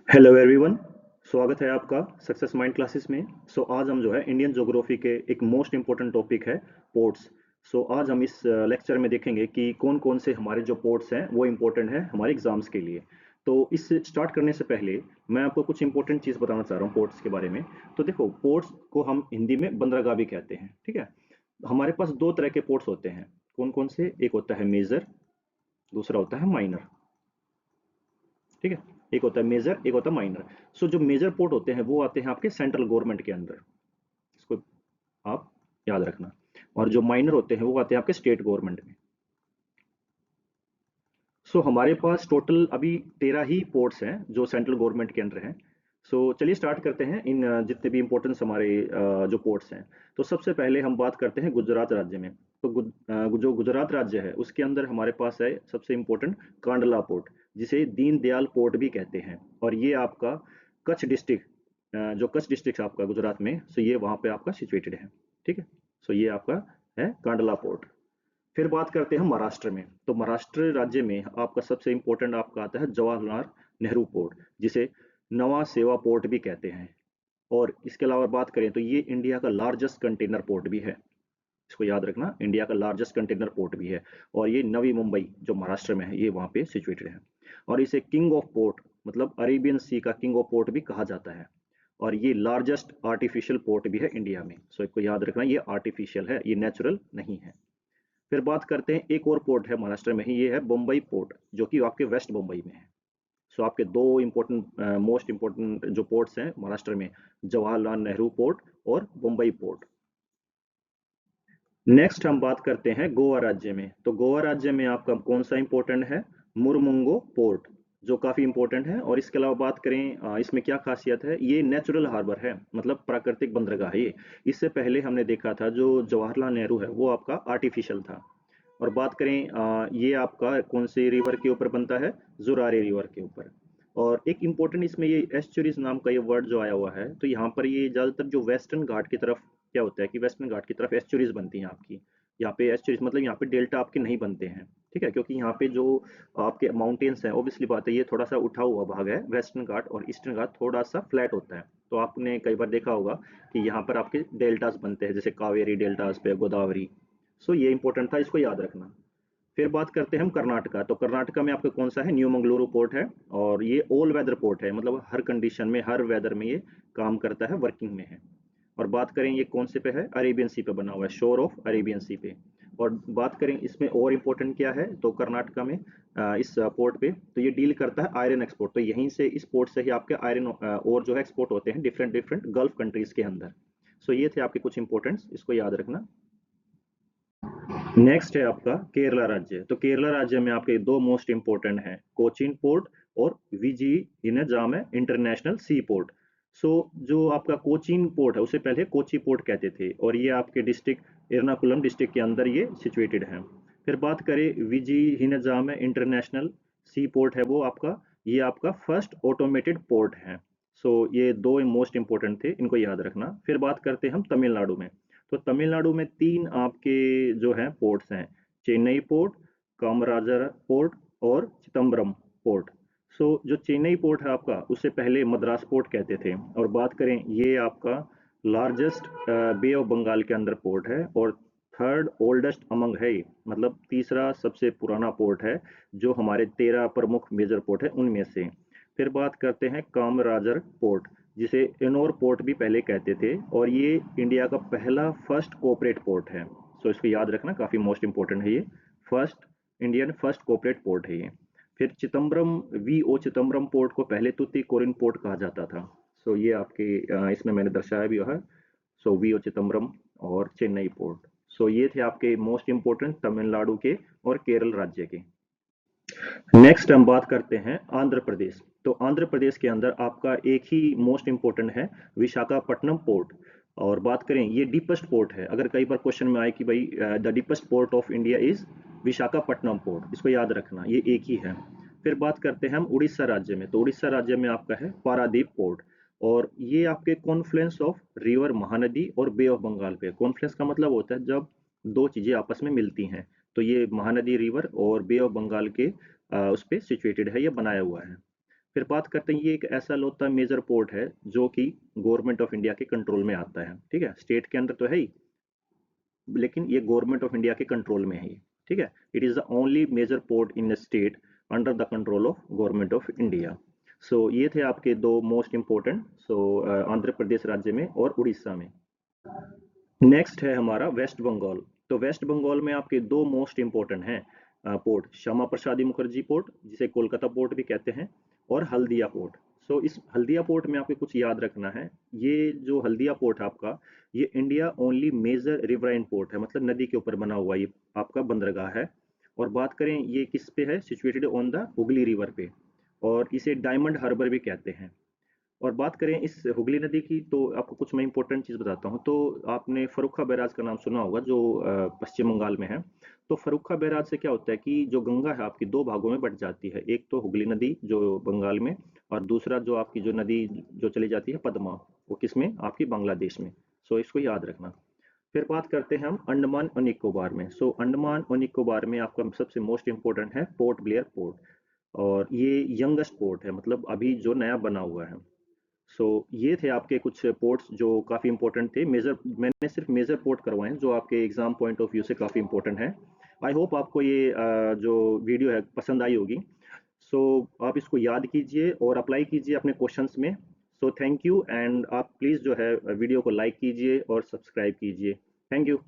Hello everyone. स्वागत है आपका सक्सेस माइंड क्लासेस में। आज हम जो है इंडियन ज्योग्राफी के एक मोस्ट इम्पोर्टेंट टॉपिक है पोर्ट्स। आज हम इस लेक्चर में देखेंगे कि कौन कौन से हमारे जो पोर्ट्स हैं वो इम्पोर्टेंट है हमारे एग्जाम्स के लिए। तो इस स्टार्ट करने से पहले मैं आपको कुछ इंपॉर्टेंट चीज़ बताना चाह रहा हूँ पोर्ट्स के बारे में। तो देखो, पोर्ट्स को हम हिंदी में बंदरगाह भी कहते हैं, ठीक है। हमारे पास दो तरह के पोर्ट्स होते हैं। कौन कौन से? एक होता है मेजर, दूसरा होता है माइनर, ठीक है। एक होता है मेजर, एक होता है माइनर। जो मेजर पोर्ट होते हैं वो आते हैं आपके सेंट्रल गवर्नमेंट के अंदर, इसको आप याद रखना। और जो माइनर होते हैं वो आते हैं आपके स्टेट गवर्नमेंट में। हमारे पास टोटल अभी 13 ही पोर्ट्स हैं जो सेंट्रल गवर्नमेंट के अंडर हैं। चलिए स्टार्ट करते हैं इन जितने भी इंपॉर्टेंस हमारे जो पोर्ट्स हैं। तो सबसे पहले हम बात करते हैं गुजरात राज्य में। जो गुजरात राज्य है उसके अंदर हमारे पास है सबसे इम्पोर्टेंट कांडला पोर्ट, जिसे दीनदयाल पोर्ट भी कहते हैं। और ये आपका कच्छ डिस्ट्रिक्ट, जो कच्छ डिस्ट्रिक्ट आपका गुजरात में, ये वहाँ पे आपका सिचुएटेड है, ठीक है। ये आपका है कांडला पोर्ट। फिर बात करते हैं महाराष्ट्र में। तो महाराष्ट्र राज्य में आपका सबसे इंपॉर्टेंट आपका आता है जवाहरलाल नेहरू पोर्ट, जिसे नवा सेवा पोर्ट भी कहते हैं। और इसके अलावा बात करें तो ये इंडिया का लार्जेस्ट कंटेनर पोर्ट भी है। इसको याद रखना, इंडिया का लार्जेस्ट कंटेनर पोर्ट भी है। और ये नवी मुंबई जो महाराष्ट्र में है ये वहाँ पे सिचुएटेड है। और इसे किंग ऑफ पोर्ट, मतलब अरेबियन सी का किंग ऑफ पोर्ट भी कहा जाता है। और ये लार्जेस्ट आर्टिफिशियल पोर्ट भी है इंडिया में। इसको याद रखना, ये आर्टिफिशियल है, ये नेचुरल नहीं है। फिर बात करते हैं एक और पोर्ट है महाराष्ट्र में ही, ये है बम्बई पोर्ट, जो कि आपके वेस्ट बम्बई में है। आपके दो इंपॉर्टेंट मोस्ट इंपॉर्टेंट जो पोर्ट्स हैं महाराष्ट्र में, जवाहरलाल नेहरू पोर्ट और बम्बई पोर्ट। नेक्स्ट हम बात करते हैं गोवा राज्य में। तो गोवा राज्य में आपका कौन सा इंपॉर्टेंट है? मुरमुंगो पोर्ट, जो काफी इंपॉर्टेंट है। और इसके अलावा बात करें इसमें क्या खासियत है, ये नेचुरल हार्बर है, मतलब प्राकृतिक बंदरगाह है ये। इससे पहले हमने देखा था जो जवाहरलाल नेहरू है वो आपका आर्टिफिशियल था। और बात करें ये आपका कौन से रिवर के ऊपर बनता है? जुरारी रिवर के ऊपर। और एक इम्पोर्टेंट इसमें ये एस्चुरीज नाम का ये वर्ड जो आया हुआ है, तो यहाँ पर ये ज़्यादातर जो वेस्टर्न घाट की तरफ क्या होता है कि वेस्टर्न घाट की तरफ एस्चुरीज बनती हैं आपकी। यहाँ पे एस्चुरीज मतलब यहाँ पे डेल्टा आपके नहीं बनते हैं, ठीक है, क्योंकि यहाँ पे जो आपके माउंटेन्स हैं, ऑब्वियसली बात है ये थोड़ा सा उठा हुआ भाग है वेस्टर्न घाट, और ईस्टर्न घाट थोड़ा सा फ्लैट होता है। तो आपने कई बार देखा होगा कि यहाँ पर आपके डेल्टास बनते हैं, जैसे कावेरी डेल्टास पे, गोदावरी। ये इंपॉर्टेंट था, इसको याद रखना। फिर बात करते हैं हम कर्नाटका। तो कर्नाटका में आपका कौन सा है? न्यू मंगलुरु पोर्ट है। और ये ऑल वेदर पोर्ट है, मतलब हर कंडीशन में, हर वेदर में ये काम करता है, वर्किंग में है। और बात करें ये कौन से पे है? अरेबियन सी पे बना हुआ है, शोर ऑफ अरेबियन सी पे। और बात करें इसमें और इम्पोर्टेंट क्या है, तो कर्नाटका में इस पोर्ट पे तो ये डील करता है आयरन एक्सपोर्ट। तो यहीं से, इस पोर्ट से ही आपके आयरन और जो है एक्सपोर्ट होते हैं डिफरेंट डिफरेंट गल्फ कंट्रीज के अंदर। ये थे आपके कुछ इंपॉर्टेंट्स, इसको याद रखना। नेक्स्ट है आपका केरला राज्य। तो केरला राज्य में आपके दो मोस्ट इंपोर्टेंट हैं, कोचीन पोर्ट और विजी इनजाम है इंटरनेशनल सी पोर्ट। जो आपका कोचीन पोर्ट है उसे पहले कोची पोर्ट कहते थे, और ये आपके डिस्ट्रिक्ट एर्नाकुलम डिस्ट्रिक्ट के अंदर ये सिचुएटेड है। फिर बात करें विजी हिनजाम इंटरनेशनल सी पोर्ट है, वो आपका, ये आपका फर्स्ट ऑटोमेटेड पोर्ट है। ये दो मोस्ट इंपोर्टेंट थे, इनको याद रखना। फिर बात करते हैं हम तमिलनाडु में। तो तमिलनाडु में तीन आपके जो हैं पोर्ट्स हैं, चेन्नई पोर्ट, कामराजर पोर्ट और चिदम्बरम पोर्ट। जो चेन्नई पोर्ट है आपका, उससे पहले मद्रास पोर्ट कहते थे। और बात करें, ये आपका लार्जेस्ट बे ऑफ बंगाल के अंदर पोर्ट है, और थर्ड ओल्डेस्ट अमंग है ये, मतलब तीसरा सबसे पुराना पोर्ट है, जो हमारे 13 प्रमुख मेजर पोर्ट है उनमें से। फिर बात करते हैं कामराजर पोर्ट, जिसे एनोर पोर्ट भी पहले कहते थे, और ये इंडिया का पहला फर्स्ट कोऑपरेट पोर्ट है। इसको याद रखना, काफ़ी मोस्ट इंपॉर्टेंट है ये। First Indian first cooperate port है ये। फिर Chidambaram, V O Chidambaram port को पहले तुतीकोरिन पोर्ट कहा जाता था। ये आपके इसमें मैंने दर्शाया भी है। वी ओ चिदम्बरम और चेन्नई पोर्ट। ये थे आपके मोस्ट इंपॉर्टेंट तमिलनाडु के और केरल राज्य के। नेक्स्ट हम बात करते हैं आंध्र प्रदेश। तो आंध्र प्रदेश के अंदर आपका एक ही मोस्ट इंपोर्टेंट है, विशाखापट्टनम पोर्ट। और बात करें, ये डीपेस्ट पोर्ट है। अगर कई बार क्वेश्चन में आए कि भाई the deepest port of India is Visakhapatnam port, इसको याद रखना, ये एक ही है। फिर बात करते हैं हम उड़ीसा राज्य में। तो उड़ीसा राज्य में आपका है पारादीप पोर्ट। और ये आपके कॉन्फ्लुएंस ऑफ रिवर महानदी और बे ऑफ बंगाल पे। कॉन्फ्लुएंस का मतलब होता है जब दो चीजें आपस में मिलती हैं। तो ये महानदी रिवर और बे ऑफ बंगाल के उस पे सिचुएटेड है, ये बनाया हुआ है। फिर बात करते हैं, ये एक ऐसा लौता मेजर पोर्ट है जो कि गवर्नमेंट ऑफ इंडिया के कंट्रोल में आता है, ठीक है, स्टेट के अंदर तो है ही, लेकिन ये गवर्नमेंट ऑफ इंडिया के कंट्रोल में है ये, ठीक है। It is the only major port in state under the control of government of India. So ये थे आपके दो most important, so Andhra Pradesh राज्य में और उड़ीसा में। नेक्स्ट है हमारा वेस्ट बंगाल। तो वेस्ट बंगाल में आपके दो मोस्ट इंपॉर्टेंट हैं पोर्ट, श्यामा प्रसादी मुखर्जी पोर्ट जिसे कोलकाता पोर्ट भी कहते हैं, और हल्दिया पोर्ट। सो इस हल्दिया पोर्ट में आपको कुछ याद रखना है, ये जो हल्दिया पोर्ट है आपका, ये India only major riverine port है, मतलब नदी के ऊपर बना हुआ ये आपका बंदरगाह है। और बात करें ये किस पे है, situated on the Hooghly river पे, और इसे डायमंड हार्बर भी कहते हैं। और बात करें इस हुगली नदी की, तो आपको कुछ मैं इंपॉर्टेंट चीज़ बताता हूँ। तो आपने फरुक्खा बैराज का नाम सुना होगा जो पश्चिम बंगाल में है। तो फरुक्खा बैराज से क्या होता है कि जो गंगा है आपकी दो भागों में बट जाती है, एक तो हुगली नदी जो बंगाल में, और दूसरा जो आपकी जो नदी जो चली जाती है पद्मा, वो किस में, आपकी बांग्लादेश में। सो इसको याद रखना। फिर बात करते हैं हम अंडमान और निकोबार में। सो अंडमान और निकोबार में आपका सबसे मोस्ट इंपॉर्टेंट है पोर्ट ब्लेयर पोर्ट, और ये यंगेस्ट पोर्ट है, मतलब अभी जो नया बना हुआ है। सो ये थे आपके कुछ पोर्ट्स जो काफ़ी इंपॉर्टेंट थे, मेजर, मैंने सिर्फ मेजर पोर्ट करवाए हैं जो आपके एग्जाम पॉइंट ऑफ व्यू से काफ़ी इंपॉर्टेंट है। आई होप आपको ये जो वीडियो है पसंद आई होगी। सो आप इसको याद कीजिए और अप्लाई कीजिए अपने क्वेश्चंस में। सो थैंक यू, एंड आप प्लीज़ जो है वीडियो को लाइक कीजिए और सब्सक्राइब कीजिए। Thank you.